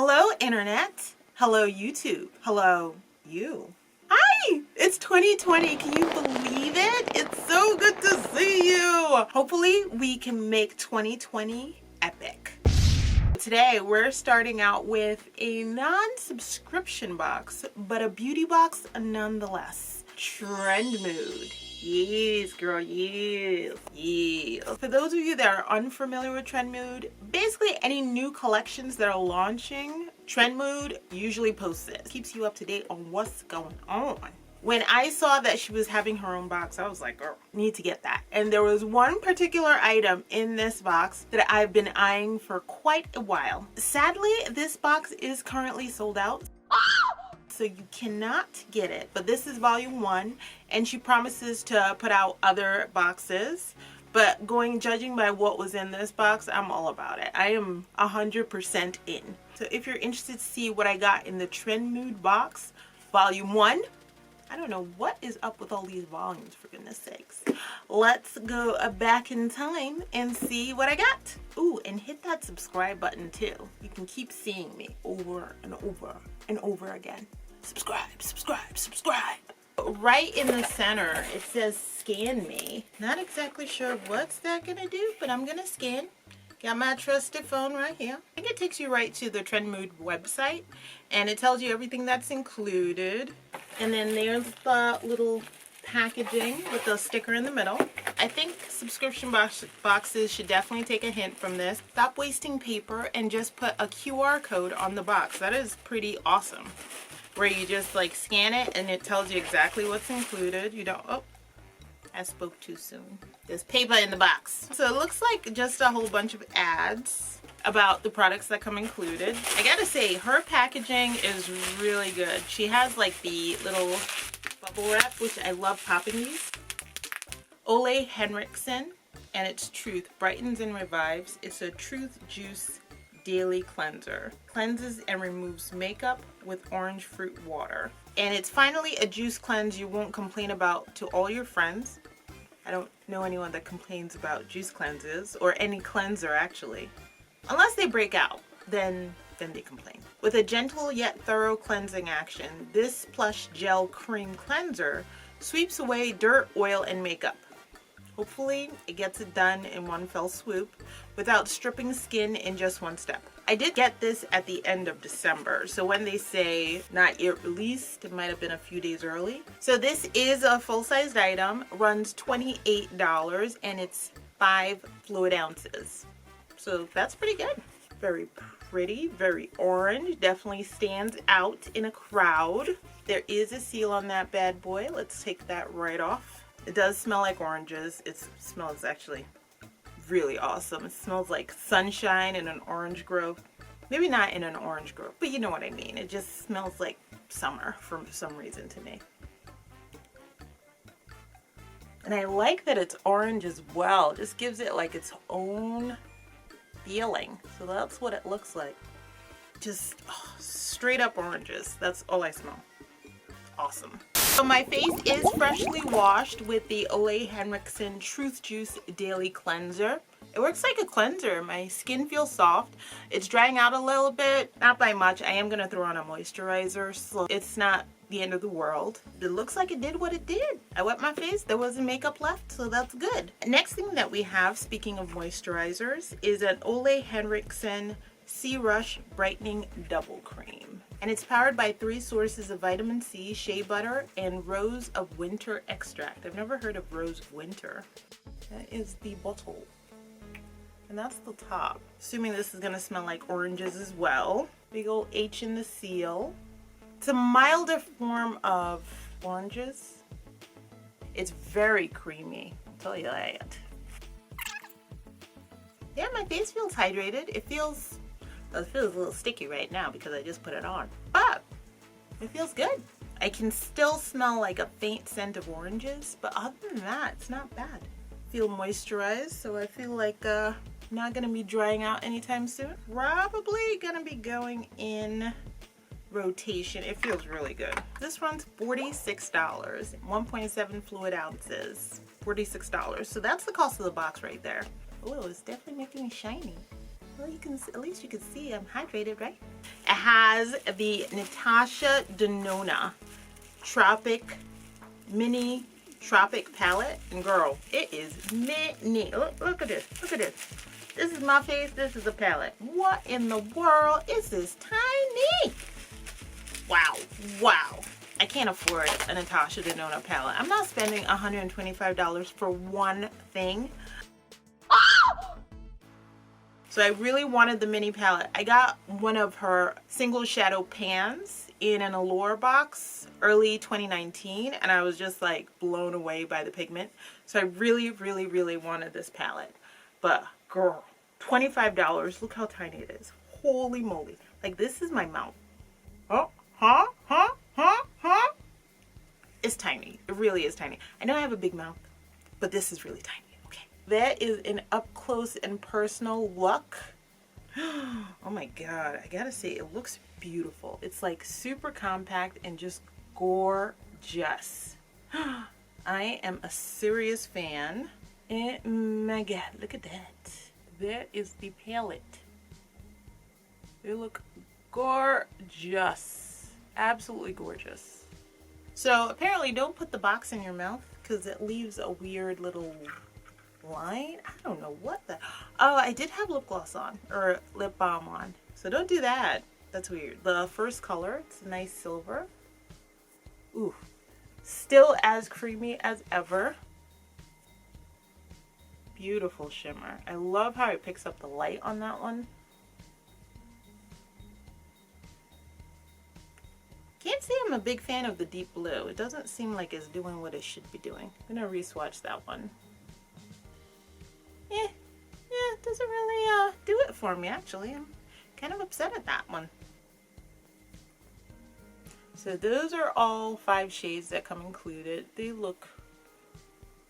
Hello, Internet. Hello, YouTube. Hello, you. Hi! It's 2020. Can you believe it? It's so good to see you. Hopefully, we can make 2020 epic. Today, we're starting out with a non-subscription box, but a beauty box nonetheless. Trendmood. Yes, girl, yes, yes. For those of you that are unfamiliar with Trendmood, basically any new collections that are launching, Trendmood usually posts it. Keeps you up to date on what's going on. When I saw that she was having her own box, I was like, girl, need to get that. And there was one particular item in this box that I've been eyeing for quite a while. Sadly, this box is currently sold out. So you cannot get it, but this is volume 1, and she promises to put out other boxes, but judging by what was in this box, I'm all about it. I am 100% in. So if you're interested to see what I got in the Trendmood box volume 1, I don't know what is up with all these volumes, for goodness sakes. Let's go back in time and see what I got. Ooh, and hit that subscribe button too. You can keep seeing me over and over and over again. Subscribe, subscribe, subscribe. Right in the center, it says scan me. Not exactly sure what's that gonna do, but I'm gonna scan. Got my trusted phone right here. I think it takes you right to the Trendmood website, and it tells you everything that's included. And then there's the little packaging with the sticker in the middle. I think subscription boxes should definitely take a hint from this. Stop wasting paper and just put a QR code on the box. That is pretty awesome. Where you just like scan it and it tells you exactly what's included. You don't, oh, I spoke too soon. There's paper in the box. So it looks like just a whole bunch of ads about the products that come included. I gotta say, her packaging is really good. She has like the little bubble wrap, which I love popping these. Ole Henriksen, and it's Truth Brightens and Revives. It's a Truth Juice Daily Cleanser. Cleanses and removes makeup with orange fruit water. And it's finally a juice cleanse you won't complain about to all your friends. I don't know anyone that complains about juice cleanses, or any cleanser actually. Unless they break out, then they complain. With a gentle yet thorough cleansing action, this plush gel cream cleanser sweeps away dirt, oil, and makeup. Hopefully, it gets it done in one fell swoop without stripping skin in just one step. I did get this at the end of December, so when they say not yet released, it might have been a few days early. So this is a full-sized item, runs $28, and it's 5 fluid ounces. So that's pretty good. Very pretty, very orange, definitely stands out in a crowd. There is a seal on that bad boy. Let's take that right off. It does smell like oranges. It smells actually really awesome. It smells like sunshine in an orange grove. Maybe not in an orange grove, but you know what I mean. It just smells like summer for some reason to me. And I like that it's orange as well. It just gives it like its own feeling. So that's what it looks like. Just straight up oranges. That's all I smell. Awesome. So my face is freshly washed with the Ole Henriksen Truth Juice Daily Cleanser. It works like a cleanser. My skin feels soft. It's drying out a little bit, not by much. I am going to throw on a moisturizer, so it's not the end of the world. It looks like it did what it did. I wet my face. There wasn't makeup left, so that's good. Next thing that we have, speaking of moisturizers, is an Ole Henriksen Sea Rush Brightening Double Cream. And it's powered by 3 sources of vitamin C, shea butter, and rose of winter extract. I've never heard of rose of winter. That is the bottle. And that's the top. Assuming this is gonna smell like oranges as well. Big old H in the seal. It's a milder form of oranges. It's very creamy, I'll tell you that. Yeah, my face feels hydrated. It feels a little sticky right now because I just put it on, but it feels good. I can still smell like a faint scent of oranges, but other than that, it's not bad. Feel moisturized, so I feel like I'm not gonna be drying out anytime soon. Probably gonna be going in rotation. It feels really good. This runs $46, 1.7 fluid ounces, $46. So that's the cost of the box right there. Oh, it's definitely making me shiny. Well, you can, at least you can see I'm hydrated, right? It has the Natasha Denona Mini Tropic palette. And girl, it is mini. Look at this. Look at this. This is my face. This is a palette. What in the world is this tiny? Wow. Wow. I can't afford a Natasha Denona palette. I'm not spending $125 for one thing. So I really wanted the mini palette. I got one of her single shadow pans in an Allure box early 2019, and I was just like blown away by the pigment. So I really, really, really wanted this palette. But girl, $25, look how tiny it is. Holy moly. Like, this is my mouth. Oh, huh? It's tiny. It really is tiny. I know I have a big mouth, but this is really tiny. Okay. That is an up close and personal look. Oh my god, I gotta say, it looks beautiful. It's like super compact and just gorgeous. I am a serious fan. Oh my god, look at that. That is the palette. They look gorgeous. Absolutely gorgeous. So apparently don't put the box in your mouth because it leaves a weird little line. I don't know what the... Oh, I did have lip gloss on, or lip balm on. So don't do that. That's weird. The first color, it's a nice silver. Ooh. Still as creamy as ever. Beautiful shimmer. I love how it picks up the light on that one. Can't say I'm a big fan of the deep blue. It doesn't seem like it's doing what it should be doing. I'm gonna re-swatch that one. Yeah, it doesn't really do it for me, actually. I'm kind of upset at that one. So those are all 5 shades that come included. They look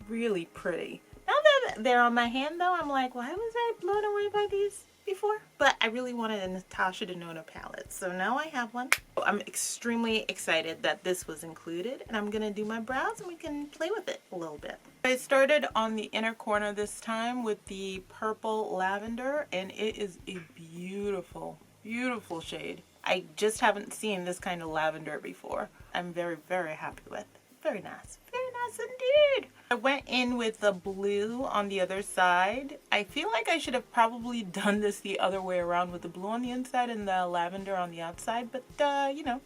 really pretty. Now that they're on my hand though, I'm like, why was I blown away by these before? But I really wanted a Natasha Denona palette, so now I have one. I'm extremely excited that this was included, and I'm gonna do my brows and we can play with it a little bit. I started on the inner corner this time with the purple lavender, and it is a beautiful, beautiful shade. I just haven't seen this kind of lavender before. I'm very, very happy with. Very nice. Very nice indeed. I went in with the blue on the other side. I feel like I should have probably done this the other way around with the blue on the inside and the lavender on the outside, but you know.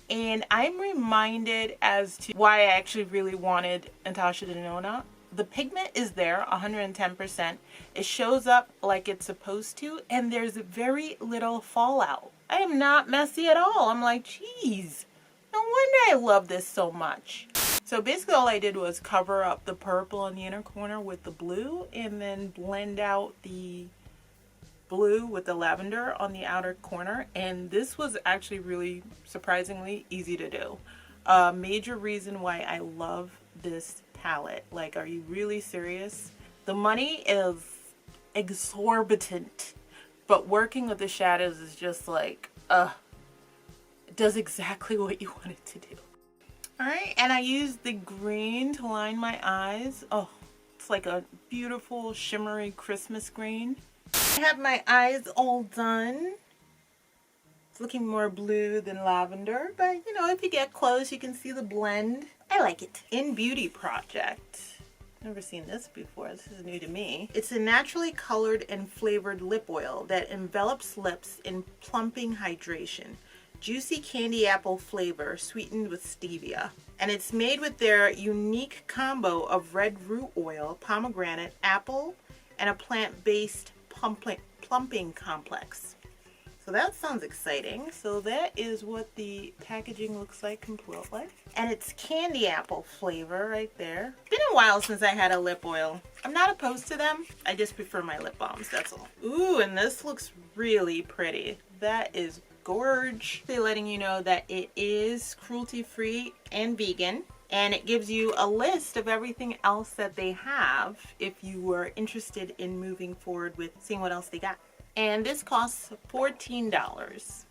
And I'm reminded as to why I actually really wanted Natasha Denona. The pigment is there, 110%. It shows up like it's supposed to, and there's very little fallout. I am not messy at all. I'm like, geez, no wonder I love this so much. So basically all I did was cover up the purple in the inner corner with the blue, and then blend out the blue with the lavender on the outer corner. And this was actually really surprisingly easy to do. A major reason why I love this palette. Like, are you really serious? The money is exorbitant, but working with the shadows is just like, it does exactly what you want it to do. Alright, and I used the green to line my eyes. Oh, it's like a beautiful shimmery Christmas green. I have my eyes all done. It's looking more blue than lavender, but you know, if you get close, you can see the blend. I like it. In Beauty Project. Never seen this before. This is new to me. It's a naturally colored and flavored lip oil that envelops lips in plumping hydration. Juicy candy apple flavor sweetened with stevia. And it's made with their unique combo of red root oil, pomegranate, apple, and a plant-based plumping complex. So that sounds exciting. So that is what the packaging looks like completely. And it's candy apple flavor right there. It's been a while since I had a lip oil. I'm not opposed to them. I just prefer my lip balms, that's all. Ooh, and this looks really pretty. That is gorge. They're letting you know that it is cruelty-free and vegan. And it gives you a list of everything else that they have if you were interested in moving forward with seeing what else they got. And this costs $14.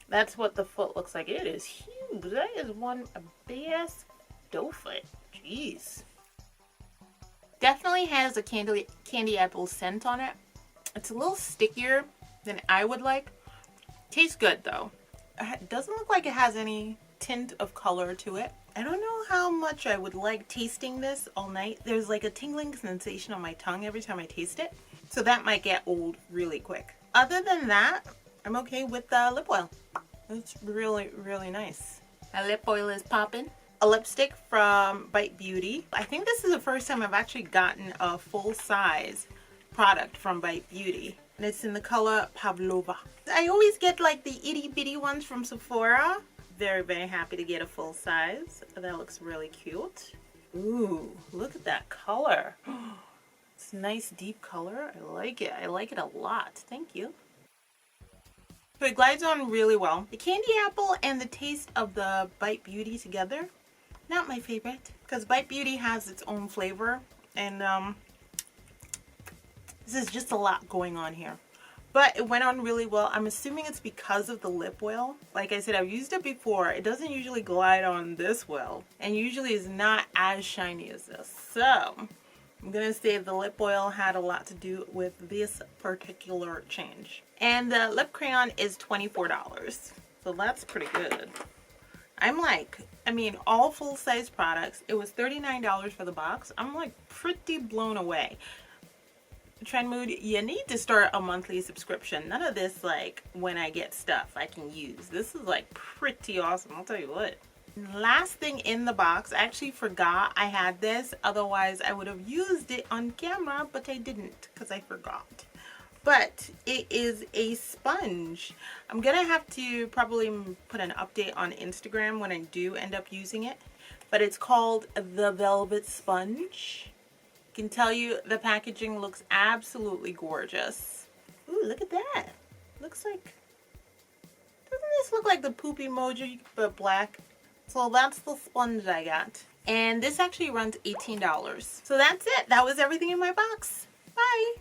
That's what the foot looks like. It is huge. That is one big-ass doe foot. Jeez. Definitely has a candy apple scent on it. It's a little stickier than I would like. Tastes good though. It doesn't look like it has any tint of color to it. I don't know how much I would like tasting this all night. There's like a tingling sensation on my tongue every time I taste it. So that might get old really quick. Other than that, I'm okay with the lip oil. It's really, really nice. My lip oil is popping. A lipstick from Bite Beauty. I think this is the first time I've actually gotten a full-size product from Bite Beauty. And it's in the color Pavlova. I always get like the itty bitty ones from Sephora. Very, very happy to get a full size. That looks really cute. Ooh, look at that color. It's a nice deep color. I like it. I like it a lot. Thank you. So it glides on really well. The candy apple and the taste of the Bite Beauty together, not my favorite. Because Bite Beauty has its own flavor. And this is just a lot going on here. But it went on really well. I'm assuming it's because of the lip oil. Like I said, I've used it before. It doesn't usually glide on this well. And usually is not as shiny as this. So I'm going to say the lip oil had a lot to do with this particular change. And the lip crayon is $24. So that's pretty good. I'm like, I mean, all full-size products. It was $39 for the box. I'm like pretty blown away. Trendmood, you need to start a monthly subscription. None of this like when I get stuff I can use. This is like pretty awesome, I'll tell you what. Last thing in the box, I actually forgot I had this. Otherwise I would have used it on camera, but I didn't because I forgot. But it is a sponge. I'm gonna have to probably put an update on Instagram when I do end up using it. But it's called the Velvet Sponge. Can tell you the packaging looks absolutely gorgeous. Ooh, look at that. Looks like, doesn't this look like the poop emoji but black? So that's the sponge I got. And this actually runs $18. So that's it. That was everything in my box. Bye.